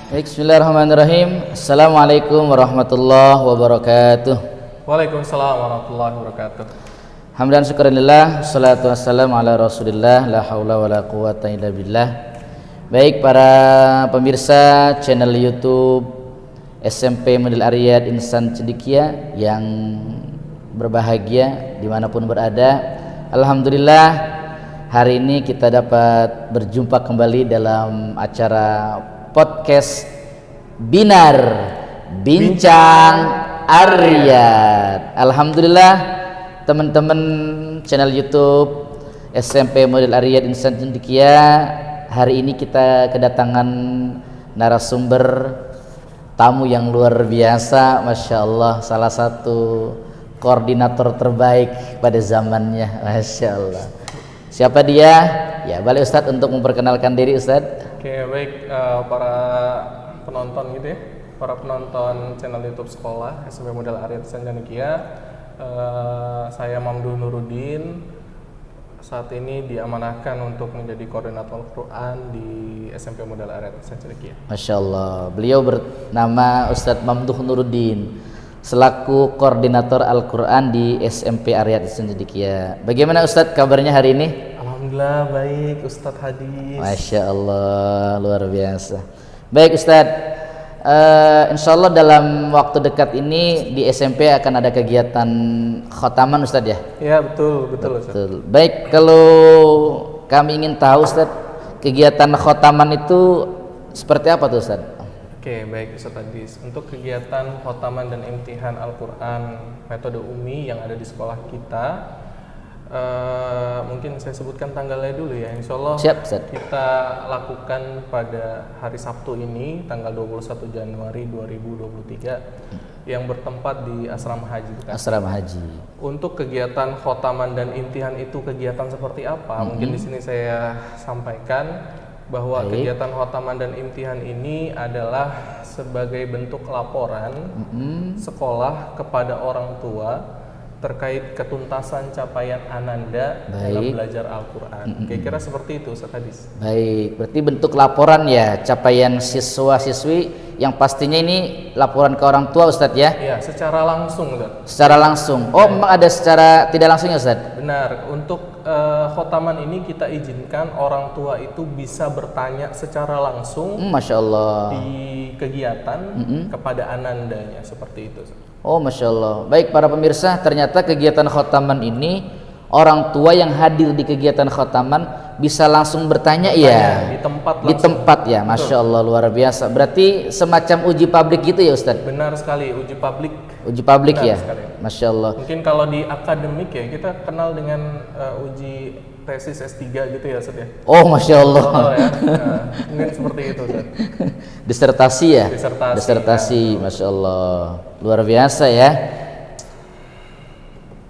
Bismillahirrahmanirrahim. Assalamualaikum warahmatullahi wabarakatuh. Waalaikumsalam warahmatullahi wabarakatuh. Hamdan syukurillah, salatu wassalamu ala rasulillah, la haula wa la quwata illa billah. Baik para pemirsa channel YouTube SMP Model Ariyat Insan Cendekia yang berbahagia dimanapun berada, alhamdulillah hari ini kita dapat berjumpa kembali dalam acara podcast Binar Bincang Ariyat. Alhamdulillah teman-teman channel YouTube SMP Model Ariyat Insan Cendekia, hari ini kita kedatangan narasumber tamu yang luar biasa, Masya Allah, salah satu koordinator terbaik pada zamannya, Masya Allah. Siapa dia? Ya, balik Ustadz untuk memperkenalkan diri, Ustadz. Oke, baik para penonton gitu ya, para penonton channel YouTube sekolah SMP Model Ariyat Insan Cendekia. Saya Mamduh Nuruddin, saat ini diamanahkan untuk menjadi koordinator Quran di SMP Model Ariyat Insan Cendekia. Masya Allah, beliau bernama Ustadz Mamduh Nuruddin selaku koordinator Al-Quran di SMP Ariyat Insan Cendekia. Bagaimana Ustadz kabarnya hari ini? Alhamdulillah baik Ustadz Hadis. Masya Allah, luar biasa. Baik Ustadz, insya Allah dalam waktu dekat ini di SMP akan ada kegiatan khotaman Ustadz ya? Ya betul Ustadz. Betul. Baik, kalau kami ingin tahu Ustadz, kegiatan khotaman itu seperti apa tuh Ustadz? Oke, baik Ustadz Hadis. Untuk kegiatan khotaman dan imtihan Al-Quran metode Umi yang ada di sekolah kita, mungkin saya sebutkan tanggalnya dulu ya. Insya Allah Siap, Ustadz. kita lakukan pada hari Sabtu ini tanggal 21 Januari 2023 yang bertempat di Asrama Haji Bekasi. Asrama Haji. Untuk kegiatan khotaman dan imtihan itu kegiatan seperti apa? Mungkin di sini saya sampaikan bahwa kegiatan khotaman dan imtihan ini adalah sebagai bentuk laporan sekolah kepada orang tua terkait ketuntasan capaian Ananda dalam belajar Al-Quran. Kira-kira seperti itu Ustaz Hadis. Baik, berarti bentuk laporan ya capaian siswa-siswi yang pastinya ini laporan ke orang tua Ustadz ya? Iya, secara langsung Ustaz. Secara langsung. Oh, memang ada secara tidak langsung ya Ustadz? Benar, untuk khotaman ini kita izinkan orang tua itu bisa bertanya secara langsung Masya Allah. di kegiatan kepada anandanya, seperti itu Ustaz. Oh, Masya Allah. Baik para pemirsa, ternyata kegiatan khotaman ini orang tua yang hadir di kegiatan khotaman bisa langsung bertanya ya di tempat langsung. Di tempat ya, Masya Allah, luar biasa. Berarti semacam uji publik gitu ya Ustadz? Benar sekali, uji publik. Uji publik ya, sekali. Masya Allah. Mungkin kalau di akademik ya kita kenal dengan uji tesis S3 gitu ya Ustaz ya. Oh, Masya Allah. Ya. Nah, mungkin seperti itu Ustaz. Disertasi ya? Disertasi, Masya Allah, luar biasa ya.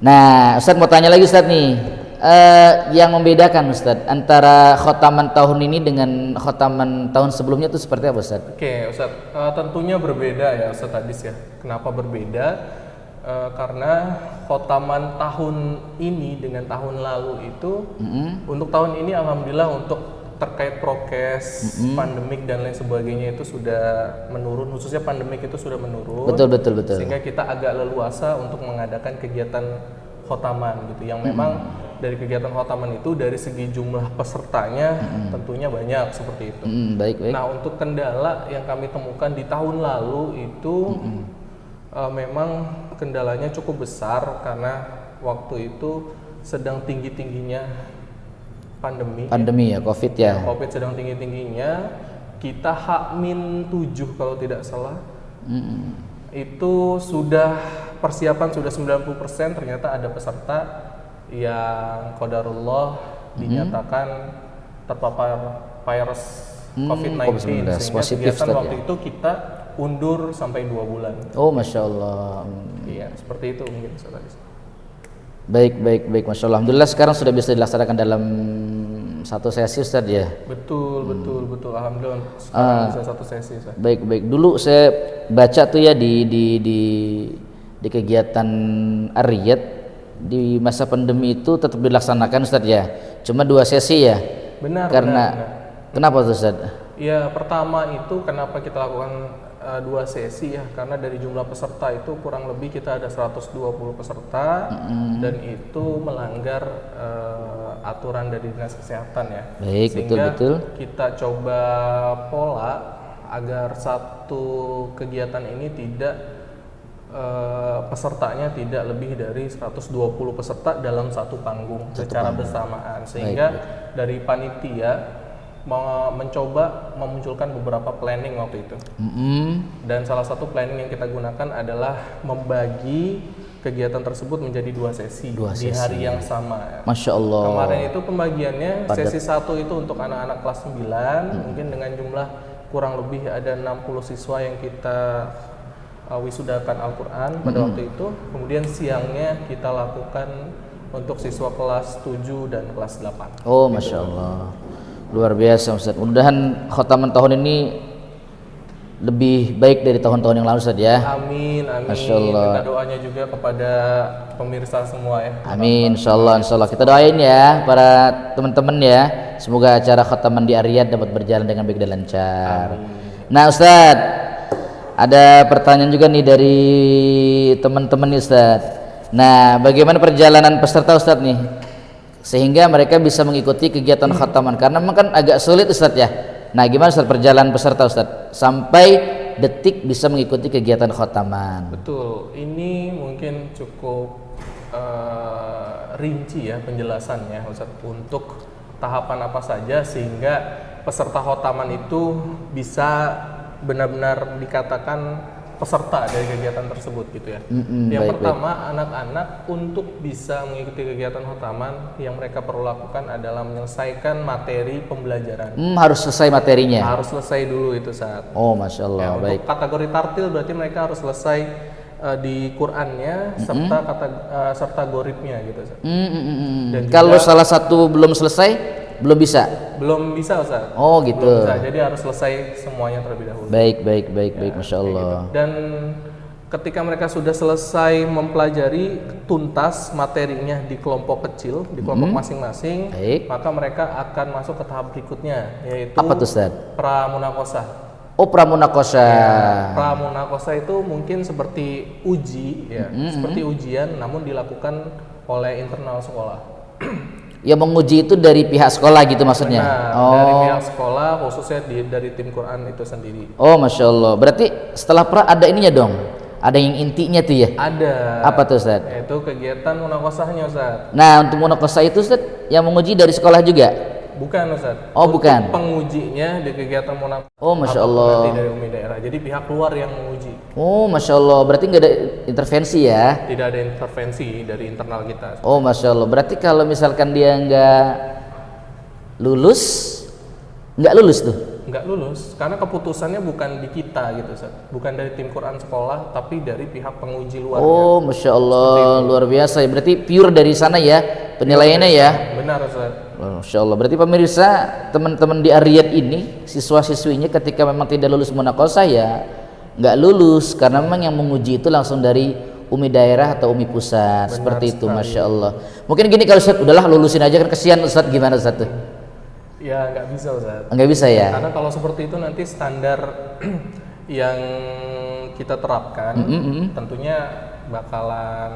Nah Ustadz mau tanya lagi Ustadz nih, yang membedakan Ustadz antara khotaman tahun ini dengan khotaman tahun sebelumnya itu seperti apa Ustadz? Oke Ustadz, tentunya berbeda ya Ustadz Hadis ya. Kenapa berbeda? Karena khotaman tahun ini dengan tahun lalu itu untuk tahun ini alhamdulillah untuk terkait prokes, pandemik dan lain sebagainya itu sudah menurun, khususnya pandemik itu sudah menurun. Betul. Sehingga kita agak leluasa untuk mengadakan kegiatan khotaman gitu. Yang memang dari kegiatan khotaman itu dari segi jumlah pesertanya tentunya banyak seperti itu. Baik. Nah, untuk kendala yang kami temukan di tahun lalu itu memang kendalanya cukup besar karena waktu itu sedang tinggi-tingginya pandemi ya, COVID ya. COVID sedang tinggi-tingginya. Kita H-7 kalau tidak salah. Itu sudah persiapan sudah 90%, ternyata ada peserta yang qadarullah dinyatakan terpapar virus COVID-19 sehingga kegiatan waktu itu kita undur sampai 2 bulan. Oh, Masya Allah. Iya, seperti itu mungkin Ustaz. Baik, Masya Allah. Alhamdulillah sekarang sudah bisa dilaksanakan dalam satu sesi Ustadz ya. Betul. Alhamdulillah sekarang bisa satu sesi Ustaz. Baik. Dulu saya baca tuh ya di kegiatan Ariyat di masa pandemi itu tetap dilaksanakan Ustadz ya. Cuma 2 sesi ya. Benar. Kenapa tuh Ustadz? Ya, pertama itu kenapa kita lakukan 2 sesi ya, karena dari jumlah peserta itu kurang lebih kita ada 120 peserta dan itu melanggar aturan dari Dinas Kesehatan ya. Baik, sehingga betul. kita coba pola agar satu kegiatan ini tidak pesertanya tidak lebih dari 120 peserta dalam satu panggung secara bersamaan, sehingga dari panitia mencoba memunculkan beberapa planning waktu itu. Dan salah satu planning yang kita gunakan adalah membagi kegiatan tersebut menjadi 2 sesi di hari yang sama. Masya Allah. Kemarin itu pembagiannya sesi 1 itu untuk anak-anak kelas 9 mungkin dengan jumlah kurang lebih ada 60 siswa yang kita wisudakan Al-Quran pada waktu itu. Kemudian siangnya kita lakukan untuk siswa kelas 7 dan kelas 8. Oh, Masya Allah. Luar biasa Ustaz. Mudah-mudahan khotaman tahun ini lebih baik dari tahun-tahun yang lalu Ustaz ya. Amin, amin. Masya Allah. Minta doanya juga kepada pemirsa semua ya. Amin, insya Allah. Kita doain ya para teman-teman ya. Semoga acara khotaman di Ariyat dapat berjalan dengan baik dan lancar. Amin. Nah Ustaz, ada pertanyaan juga nih dari teman-teman nih Ustaz. Nah, bagaimana perjalanan peserta Ustaz nih? Sehingga mereka bisa mengikuti kegiatan khataman, karena memang kan agak sulit Ustaz ya. Nah, gimana Ustaz perjalanan peserta Ustaz sampai detik bisa mengikuti kegiatan khataman? Betul, ini mungkin cukup rinci ya penjelasannya Ustaz untuk tahapan apa saja sehingga peserta khataman itu bisa benar-benar dikatakan peserta dari kegiatan tersebut gitu ya. Yang pertama, anak-anak untuk bisa mengikuti kegiatan khotaman yang mereka perlu lakukan adalah menyelesaikan materi pembelajaran. Harus selesai materinya. Harus selesai dulu itu saat. Oh, Masya Allah. Ya, baik. untuk kategori tartil berarti mereka harus selesai di Qur'annya serta goritnya gitu. Dan kalau salah satu belum selesai, belum bisa. Belum bisa Ustaz. Oh gitu. Belum bisa. Jadi harus selesai semuanya terlebih dahulu. Baik, Masya Allah. Gitu. Dan ketika mereka sudah selesai mempelajari tuntas materinya di kelompok kecil, di kelompok masing-masing, maka mereka akan masuk ke tahap berikutnya, yaitu apa tuh Ustaz? Pramunakosah. Oh, pramunakosah. Ya, pramunakosah itu mungkin seperti uji, ya, seperti ujian, namun dilakukan oleh internal sekolah. Ya, menguji itu dari pihak sekolah gitu maksudnya. Benar, dari pihak sekolah khususnya dari tim Quran itu sendiri. Oh, Masya Allah. Berarti setelah pra ada ininya dong. Ada yang intinya tuh ya? Ada. Apa tuh Ustaz? Yaitu kegiatan munakosahnya Ustaz. Nah, untuk munakosah itu Ustaz yang menguji dari sekolah juga? Bukan Ustaz. Oh, bukan. Pengujinya di kegiatan munakosah. Oh, Masya Allah. Nanti dari Umi daerah. Jadi pihak luar yang menguji. Oh, Masya Allah. Berarti nggak ada intervensi ya? Tidak ada intervensi dari internal kita. Oh, Masya Allah. Berarti kalau misalkan dia nggak lulus tuh? Nggak lulus, karena keputusannya bukan di kita gitu Ustaz. Bukan dari tim Quran sekolah, tapi dari pihak penguji luarnya. Oh, Masya Allah. Luar biasa ya. Berarti pure dari sana ya penilaiannya ya? Benar Ustaz. Masya Allah. Berarti pemirsa, teman-teman di Ariyat ini, siswa-siswinya ketika memang tidak lulus munakosah ya nggak lulus, karena memang yang menguji itu langsung dari Umi daerah atau Umi pusat. Benar seperti itu sekali. Masya Allah. Mungkin gini kalau Ustaz, udahlah lulusin aja kan kesian Ustaz, gimana Ustaz tuh? Ya nggak bisa Ustaz. Nggak bisa ya? Karena kalau seperti itu nanti standar yang kita terapkan tentunya bakalan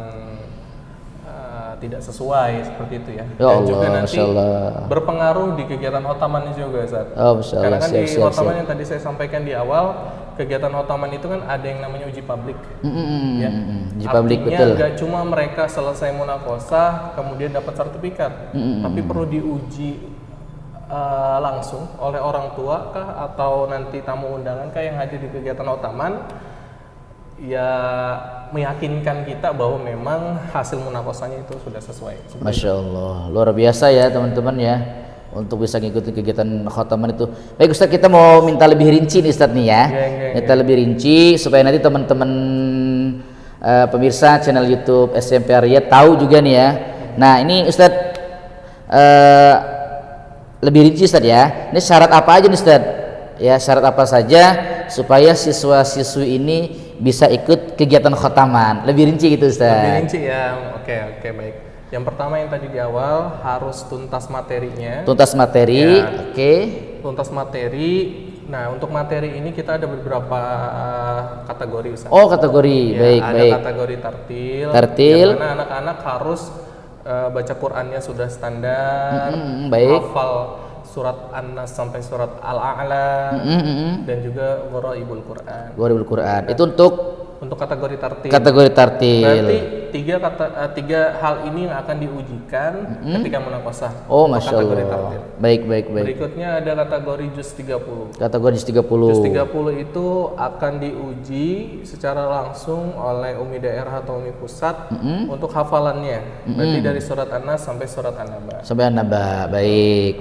tidak sesuai seperti itu ya. Ya Dan Allah, juga nanti Masya Allah. berpengaruh di kegiatan khotaman juga Ustaz. Oh, Masya Allah. Karena kan di khotaman yang tadi saya sampaikan di awal, kegiatan khotaman itu kan ada yang namanya uji publik. Ya. Uji publik, betul. Artinya gak cuma mereka selesai munakosah kemudian dapat sertifikat, tapi perlu diuji langsung oleh orang tua kah atau nanti tamu undangan kah yang hadir di kegiatan khotaman, ya meyakinkan kita bahwa memang hasil munakosahnya itu sudah sesuai. Masya Allah, luar biasa ya teman-teman ya, untuk bisa ngikutin kegiatan khotaman itu. Baik Ustaz, kita mau minta lebih rinci nih Ustaz nih ya. Minta lebih rinci supaya nanti teman-teman pemirsa channel YouTube SMP Ariyat tahu juga nih ya. Nah, ini Ustaz lebih rinci Ustaz ya. Ini syarat apa aja nih Ustaz? Ya, syarat apa saja supaya siswa-siswi ini bisa ikut kegiatan khotaman? Lebih rinci gitu Ustaz. Lebih rinci ya. Oke, baik. Yang pertama yang tadi di awal harus tuntas materinya. Tuntas materi, ya. oke. Tuntas materi, Nah, untuk materi ini kita ada beberapa kategori, Ustaz. Oh, kategori. Ya, Baik, ada baik. kategori tartil. Tartil. Yang mana anak-anak harus baca Qur'annya sudah standar, baik. hafal surat An-Nas sampai surat Al-A'la, dan juga Gharaibul Qur'an. Gharaibul Qur'an. Itu untuk kategori tartil. Kategori tartil. Berarti tiga hal ini yang akan diujikan ketika munaqashah. Oh, Masya kategori Allah. tartil. Baik. Berikutnya ada kategori juz 30. Kategori juz 30. Juz 30 itu akan diuji secara langsung oleh Umi daerah atau Umi pusat untuk hafalannya. Berarti dari surat An-Nas sampai surat An-Naba. Sampai An-Naba. Baik.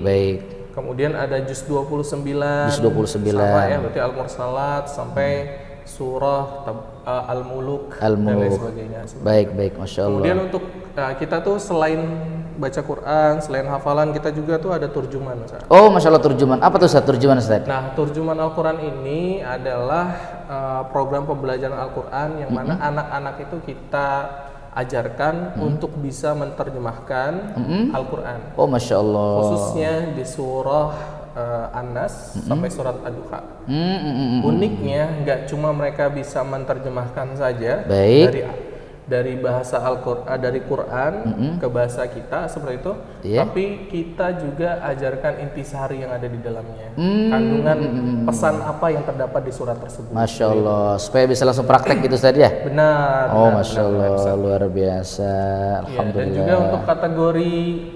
Kemudian ada juz 29. Juz 29. Sama ya, berarti Al-Mursalat sampai surah Al-Muluk dan lain sebagainya. Baik, Masya Allah. Kemudian untuk kita tuh selain baca Quran, selain hafalan, kita juga tuh ada turjuman, Ustaz. Oh, Masya Allah, turjuman. Apa tuh Ustaz, turjuman, Ustaz? Nah, turjuman Al-Quran ini adalah program pembelajaran Al-Quran yang mana anak-anak itu kita ajarkan untuk bisa menerjemahkan Al-Quran. Oh, Masya Allah. Khususnya di surah An-Nas sampai surat Ad-Duha. Uniknya nggak cuma mereka bisa menerjemahkan saja dari bahasa Al-Quran, dari Quran ke bahasa kita seperti itu, tapi kita juga ajarkan intisari yang ada di dalamnya, kandungan pesan apa yang terdapat di surat tersebut. Masya Allah, supaya bisa langsung praktek gitu Ustaz ya? Benar. Oh, Masya Allah, luar biasa. Alhamdulillah. Dan juga untuk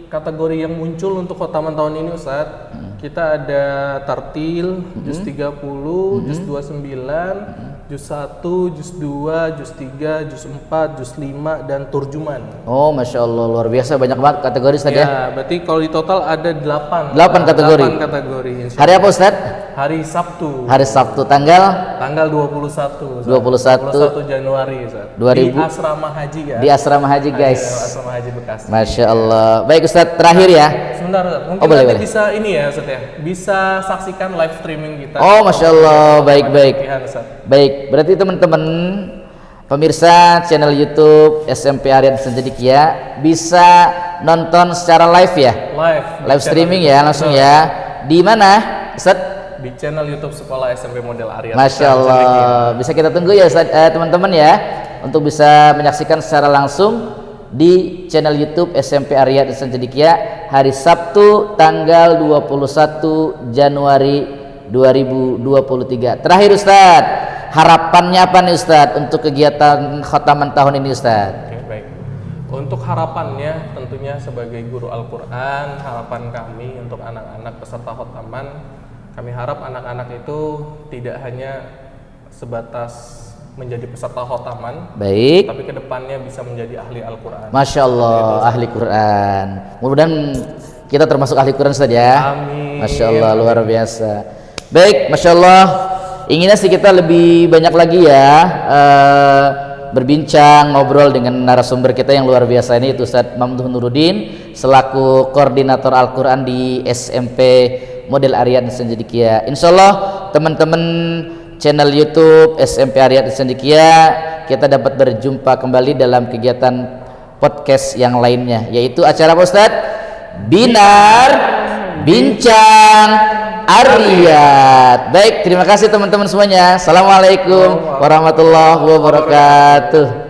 kategori yang muncul untuk khotaman tahun ini, Ustaz, kita ada tartil, juz 30, juz 29, juz 1, juz 2, juz 3, juz 4, juz 5, dan turjuman. Oh, Masya Allah, luar biasa, banyak banget kategori Ustaz ya? Ya, berarti kalau di total ada 8 kategori. 8 kategori. Hari apa Ustaz? Hari Sabtu. Hari Sabtu, tanggal 21 Januari, Ustaz. 2000. Di Asrama Haji ya. Di Asrama Haji, guys. Asrama Haji Bekasi. Masya Allah. Baik Ustaz, terakhir ya. Sebentar, Ustaz. Mungkin nanti bisa ini ya, Ustaz ya. Bisa saksikan live streaming kita. Oh, Masya Allah. Baik. Ustaz. Baik, berarti teman-teman pemirsa channel YouTube SMP Ariyat Cendekia bisa nonton secara live ya? Live streaming ya, langsung ya. Di mana, Ustaz? Di channel YouTube Sekolah SMP Model Ariyat. Masya Allah, bisa kita tunggu ya teman-teman ya, untuk bisa menyaksikan secara langsung di channel YouTube SMP Ariyat Cendekia hari Sabtu tanggal 21 Januari 2023. Terakhir Ustaz, harapannya apa nih Ustaz untuk kegiatan khotaman tahun ini Ustaz? Oke, baik. Untuk harapannya tentunya sebagai guru Al-Quran, harapan kami untuk anak-anak peserta khotaman, kami harap anak-anak itu tidak hanya sebatas menjadi peserta khotaman, baik, tapi kedepannya bisa menjadi ahli Al-Quran. Masya Allah, ahli Quran. Mudah-mudahan kita termasuk ahli Quran Ustaz ya. Amin. Masya Allah, luar biasa. Baik, Masya Allah. Inginnya sih kita lebih banyak lagi ya berbincang, ngobrol dengan narasumber kita yang luar biasa ini, itu Ustaz Mamduh Nuruddin selaku koordinator Al-Quran di SMP Model Ariyat Cendekia. Insya Allah teman-teman channel YouTube SMP Ariyat Cendekia kita dapat berjumpa kembali dalam kegiatan podcast yang lainnya, yaitu acara apa Ustaz? Binar Bincang Ariyat. Baik, terima kasih teman-teman semuanya. Assalamualaikum warahmatullahi wabarakatuh.